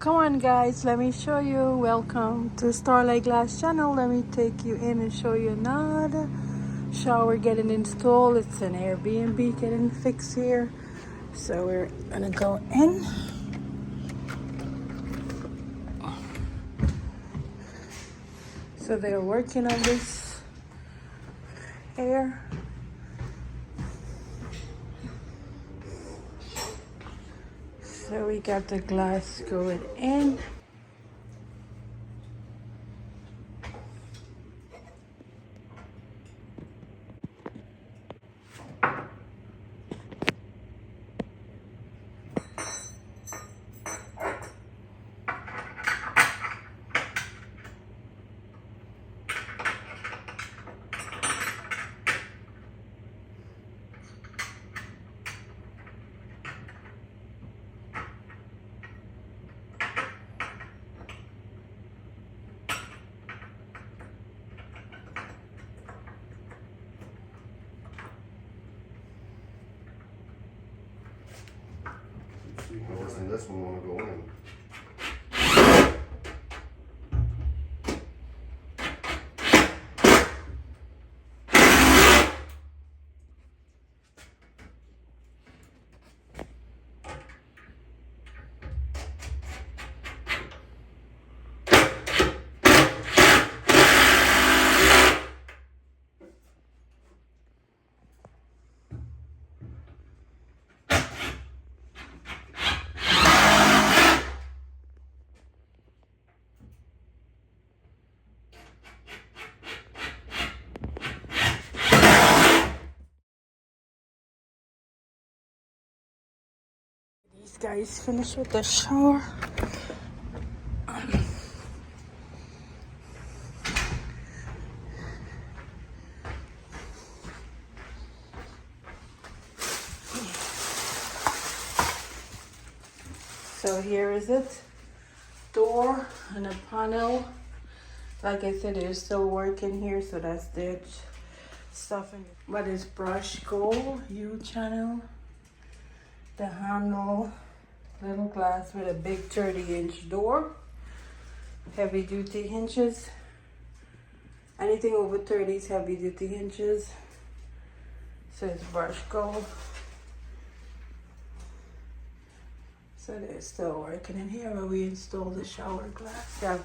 Come on guys, let me show you. Welcome to Starlight Glass channel. Let me take you in and show you another shower getting installed. It's an Airbnb getting fixed here. So we're gonna go in. So they're working on this here. So we got the glass going in. I guess in this one want to go in. These guys finished with the shower. So here is it. Door and a panel. Like I said, they're still working here, so that's their stuff. But it's brushed gold U channel. The handle, little glass with a big 30-inch door. Heavy duty hinges. Anything over 30 is heavy duty hinges. So it's brushed gold. So they're still working in here where we installed the shower glass. They have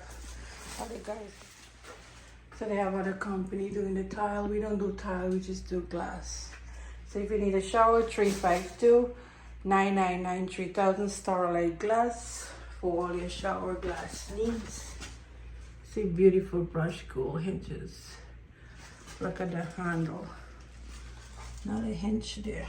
other guys. So they have other company doing the tile. We don't do tile, we just do glass. So if you need a shower, 352-999-3000 Starlight Glass for all your shower glass needs. See, beautiful brushed gold hinges. Look at the handle. Not a hinge there.